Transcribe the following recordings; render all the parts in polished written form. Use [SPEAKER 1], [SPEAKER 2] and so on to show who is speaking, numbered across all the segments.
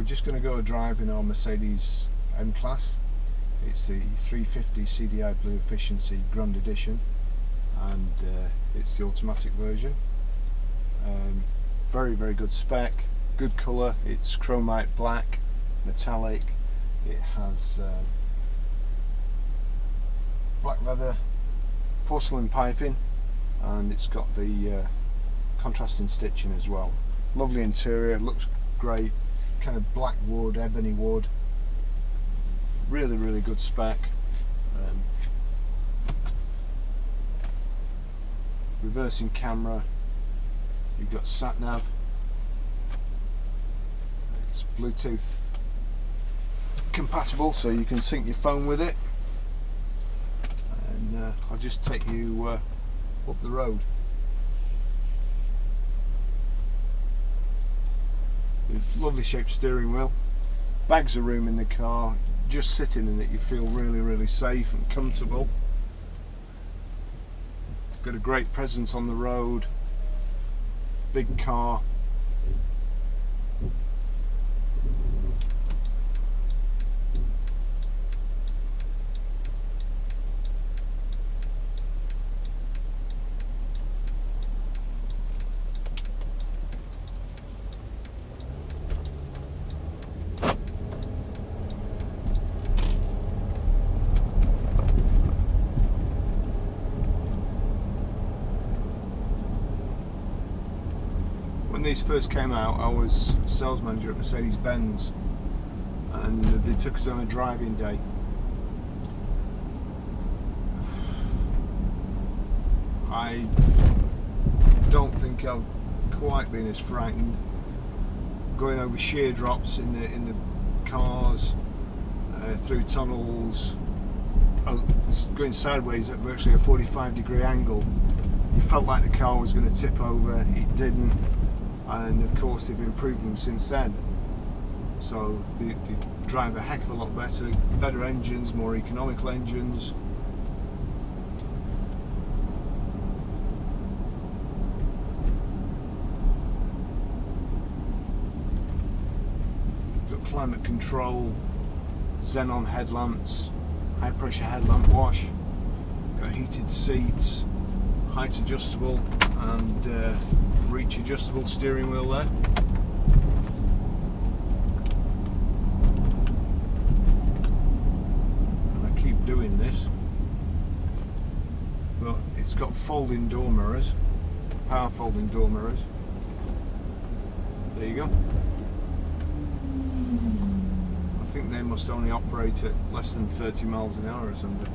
[SPEAKER 1] we're just going to go a drive in our Mercedes M-Class. It's the 350 CDI Blue Efficiency Grand Edition, and it's the automatic version. Very, very good spec, good colour. It's chromite black, metallic. It has black leather, porcelain piping, and it's got the contrasting stitching as well. Lovely interior, looks great, kind of black wood, ebony wood. Really, really good spec. Reversing camera, you've got sat nav, it's Bluetooth compatible, so you can sync your phone with it. And I'll just take you up the road. Lovely shaped steering wheel, bags of room in the car. Just sitting in it you feel really, really safe and comfortable. Got a great presence on the road, big car. When these first came out, I was sales manager at Mercedes-BENZ, and they took us on a driving day. I don't think I've quite been as frightened going over sheer drops in the cars, through tunnels, going sideways at virtually a 45-degree angle. You felt like the car was going to tip over. It didn't. And of course they've improved them since then, so they drive a heck of a lot better engines, more economical engines. Got climate control, xenon headlamps, high pressure headlamp wash, got heated seats, height adjustable and reach adjustable steering wheel there. And I keep doing this, but it's got folding door mirrors, power folding door mirrors. There you go. I think they must only operate at less than 30 miles an hour or something.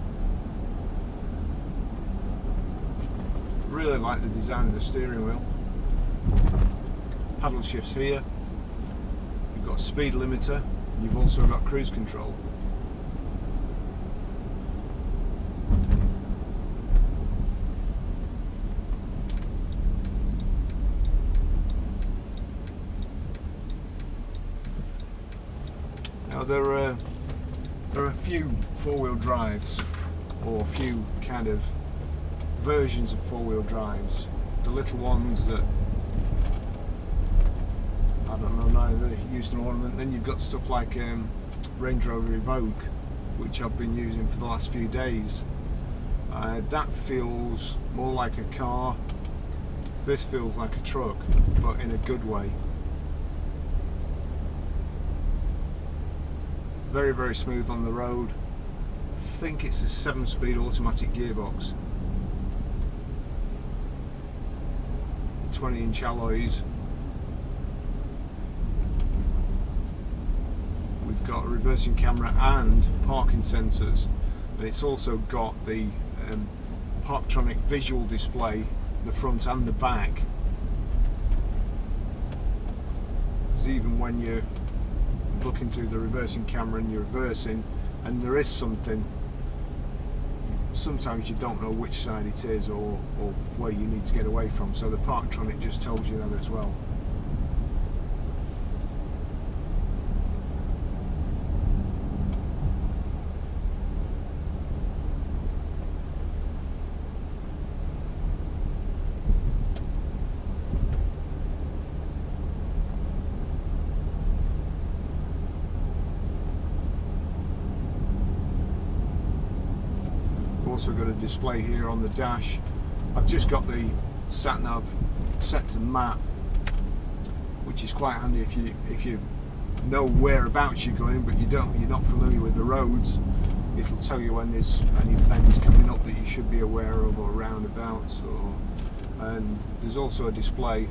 [SPEAKER 1] Really like the design of the steering wheel. Paddle shifts here, you've got a speed limiter, you've also got cruise control. Now there are a few four-wheel drives, or a few kind of versions of four-wheel drives. The little ones that I don't know, neither use an ornament. Then you've got stuff like Range Rover Evoque, which I've been using for the last few days. That feels more like a car. This feels like a truck, but in a good way. Very, very smooth on the road. I think it's a 7-speed automatic gearbox. 20-inch alloys. We've got a reversing camera and parking sensors, and it's also got the Parktronic visual display, the front and the back. Because even when you're looking through the reversing camera and you're reversing and there is something, sometimes you don't know which side it is or where you need to get away from, so the Parktronic just tells you that as well. also got a display here on the dash. I've just got the sat nav set to map, which is quite handy if you know whereabouts you're going, but you're not familiar with the roads. It'll tell you when there's any bends coming up that you should be aware of, or roundabouts, and there's also a display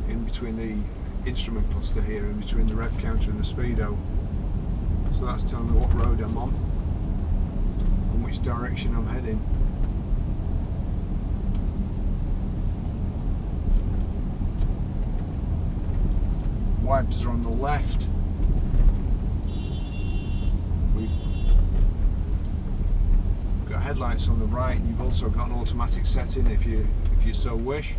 [SPEAKER 1] in between the instrument cluster here, in between the rev counter and the speedo. So that's telling me what road I'm on and which direction I'm heading. Wipers are on the left. We've got headlights on the right, and you've also got an automatic setting if you so wish.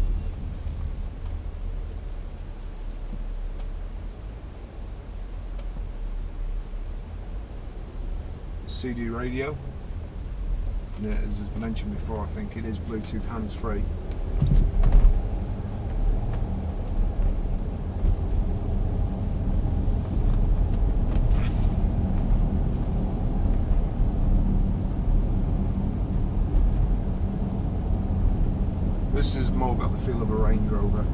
[SPEAKER 1] CD radio, and as I mentioned before, I think it is Bluetooth hands-free. This has more got the feel of a Range Rover.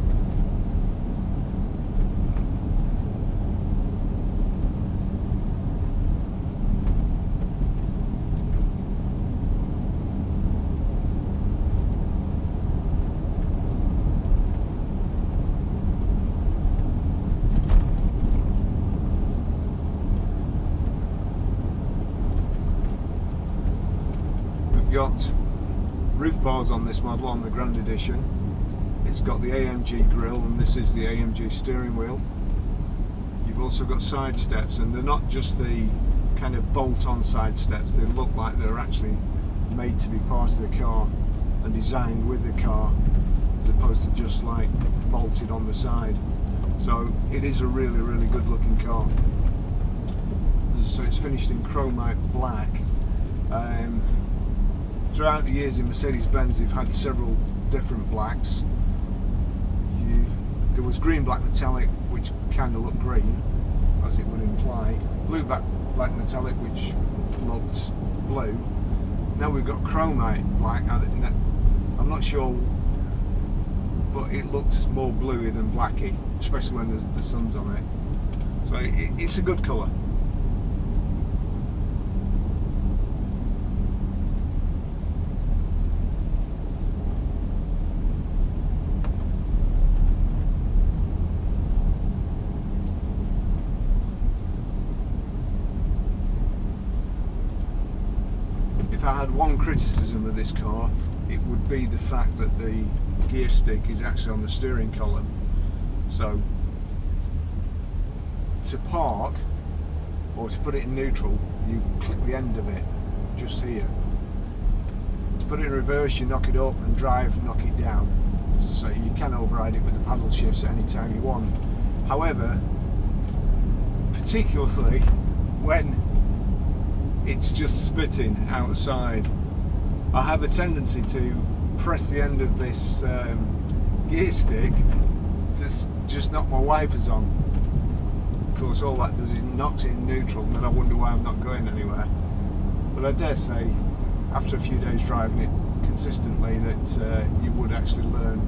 [SPEAKER 1] We've got roof bars on this model, on the Grand Edition. It's got the AMG grille, and this is the AMG steering wheel. You've also got side steps, and they're not just the kind of bolt-on side steps. They look like they're actually made to be part of the car and designed with the car, as opposed to just like bolted on the side. So it is a really, really good looking car. So it's finished in chromite black. Throughout the years in Mercedes-Benz, they've had several different blacks. There was green black metallic, which kind of looked green, as it would imply. Blue black metallic, which looked blue. Now we've got chromite black. I'm not sure, but it looks more bluey than blacky, especially when the sun's on it. So it's a good colour. If I had one criticism of this car, it would be the fact that the gear stick is actually on the steering column. So to park, or to put it in neutral, you click the end of it just here. To put it in reverse, you knock it up, and drive, knock it down. So you can override it with the paddle shifts at any time you want. However, particularly when it's just spitting outside, I have a tendency to press the end of this gear stick to just knock my wipers on. Of course, all that does is knocks it in neutral, and then I wonder why I'm not going anywhere. But I dare say, after a few days driving it consistently, that you would actually learn,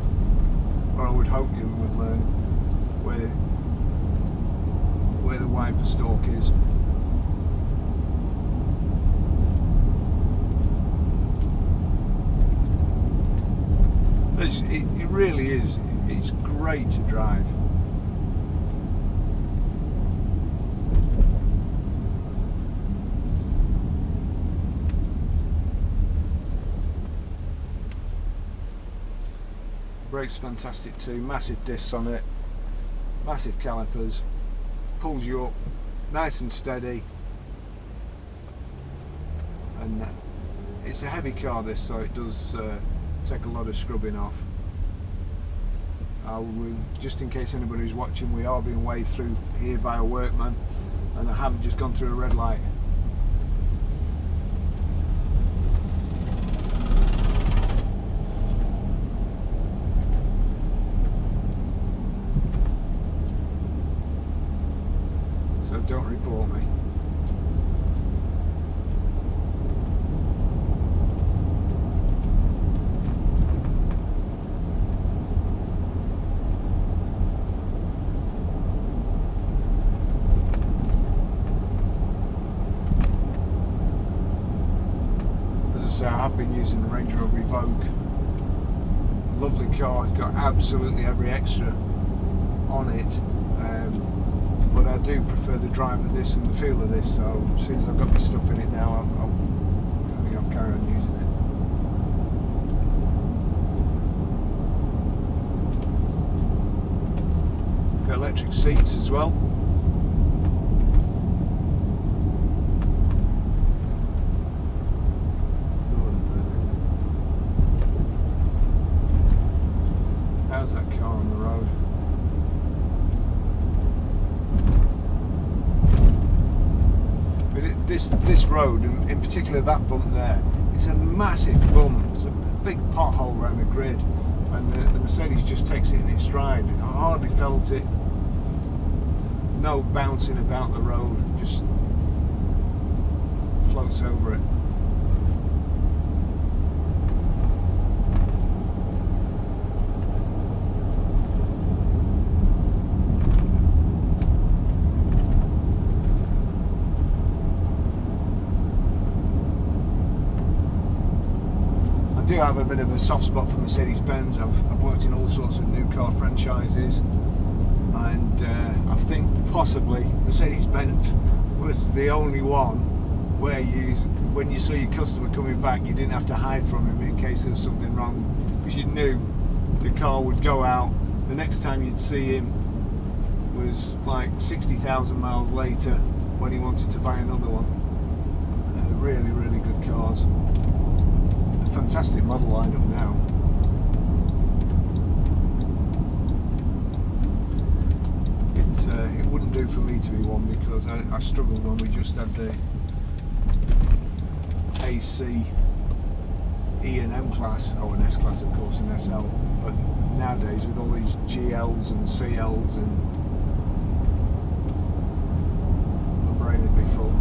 [SPEAKER 1] or I would hope you would learn, where the wiper stalk is. It really is. It's great to drive. Brakes fantastic too. Massive discs on it. Massive calipers. Pulls you up nice and steady. And it's a heavy car, this, so it does take a lot of scrubbing off. Just in case anybody's watching, we are being waved through here by a workman, and I haven't just gone through a red light. So don't report me. been using the Range Rover Evoque. Lovely car, it's got absolutely every extra on it, but I do prefer the drive of this and the feel of this, so as soon as I've got my stuff in it now, I think I'll carry on using it. Got electric seats as well. How's that car on the road? But this road, and in particular that bump there, it's a massive bump. There's a big pothole around the grid, and the Mercedes just takes it in its stride. I hardly felt it. No bouncing about the road, just floats over it. I do have a bit of a soft spot for Mercedes-Benz. I've worked in all sorts of new car franchises, and I think possibly Mercedes-Benz was the only one where when you saw your customer coming back, you didn't have to hide from him in case there was something wrong, because you knew the car would go out. The next time you'd see him was like 60,000 miles later when he wanted to buy another one. Really, really good cars. Fantastic model lineup now. It wouldn't do for me to be one, because I struggled when we just had the AC E and M class, or an S class of course, and SL, but nowadays with all these GLs and CLs, and my brain would be full.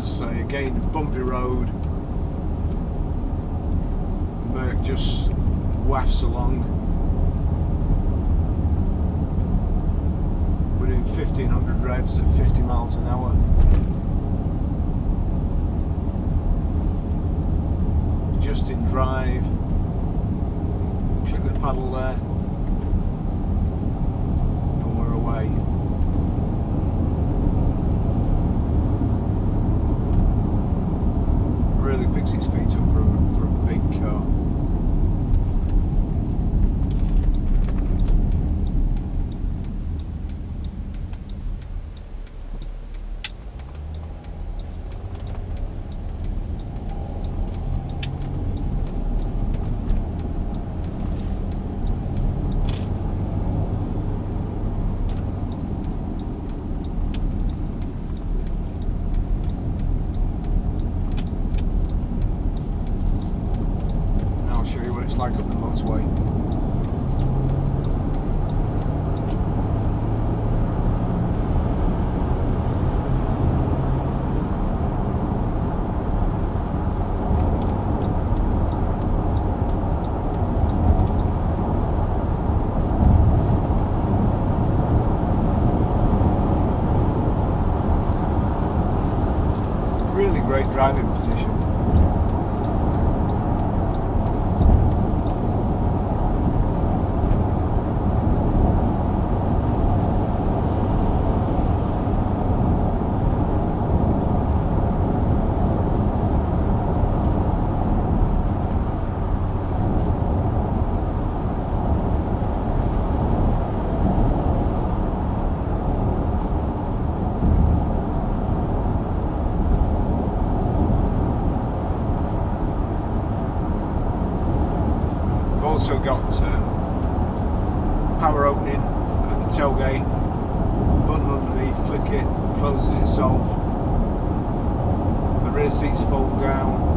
[SPEAKER 1] So again, bumpy road, Merc just wafts along. We're doing 1500 revs at 50 miles an hour. Just in drive, click the paddle there, and we're away. Really picks its feet up for a big car. Like up the motorway. Really great driving position. Also got power opening at the tailgate, button underneath, click it, closes itself. The rear seats fold down.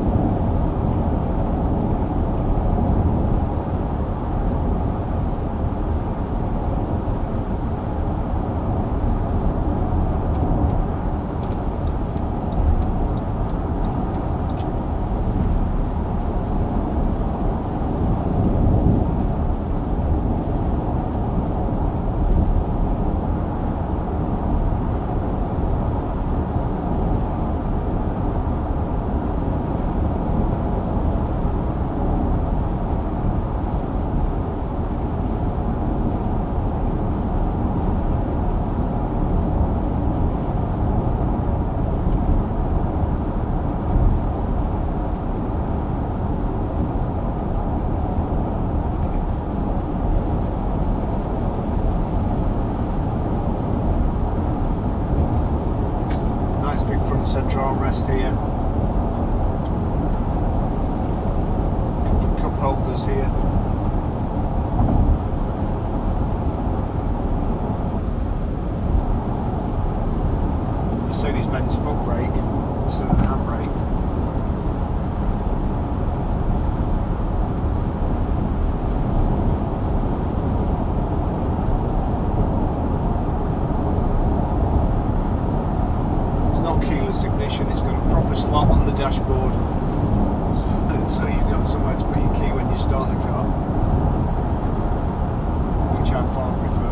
[SPEAKER 1] armrest here. A couple of cup holders here. Mercedes-Benz foot brake instead of the handbrake. It's not keyless ignition, it's got a proper slot on the dashboard, so you've got somewhere to put your key when you start the car, which I far prefer.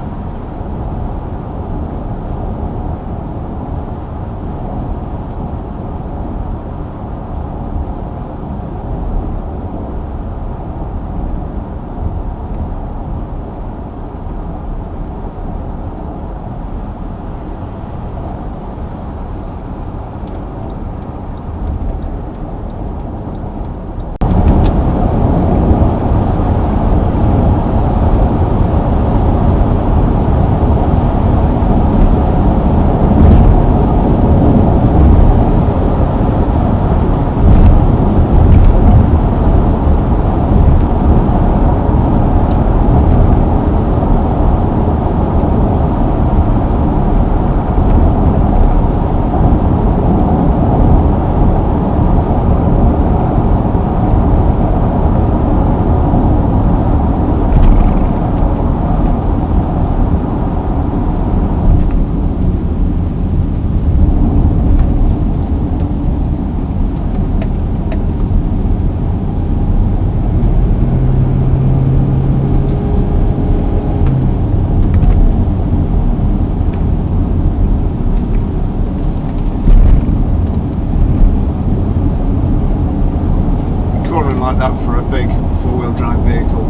[SPEAKER 1] Like that for a big four-wheel drive vehicle,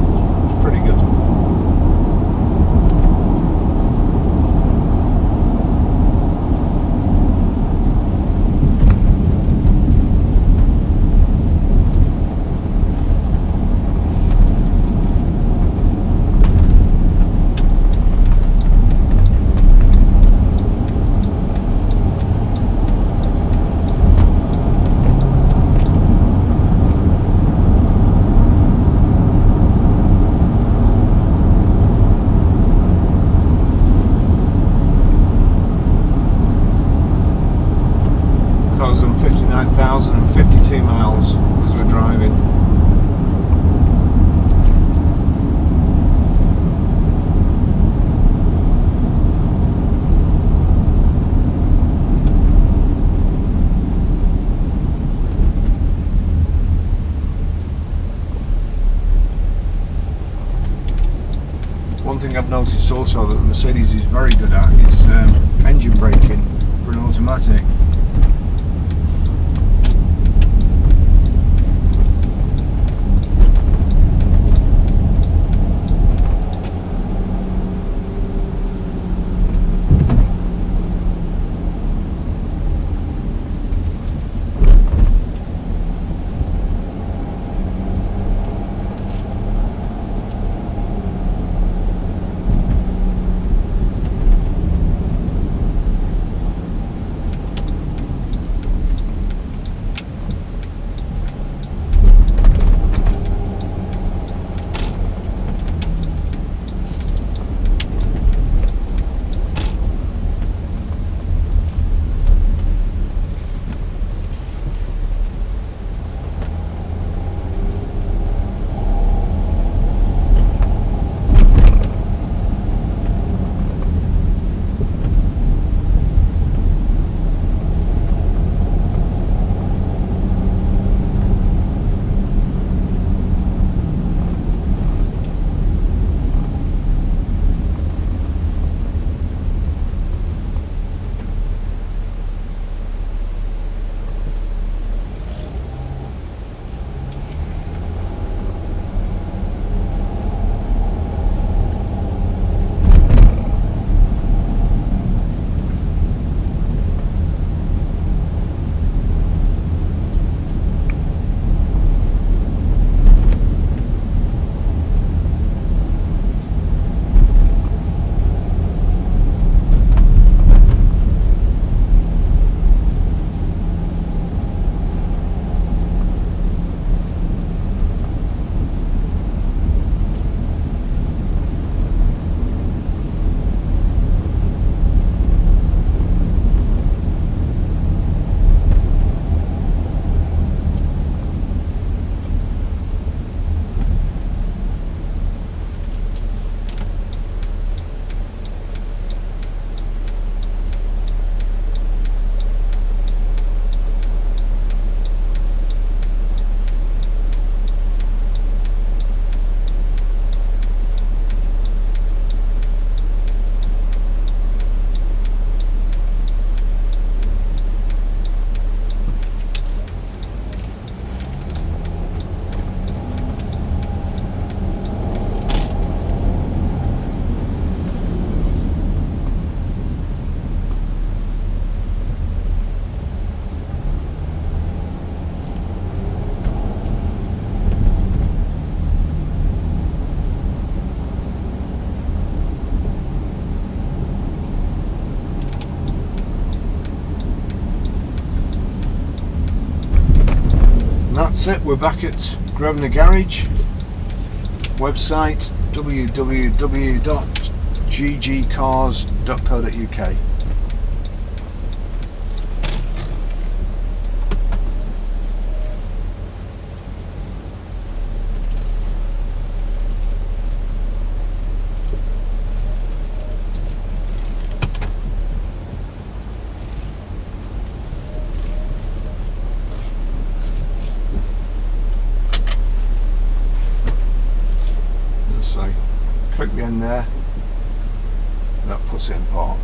[SPEAKER 1] it's pretty good. Cars on 59,052 miles as we're driving. One thing I've noticed also that the Mercedes is very good at is engine braking for an automatic. That's it, we're back at Grosvenor Garage. Website www.ggcars.co.uk. So click the end there, that puts it in park.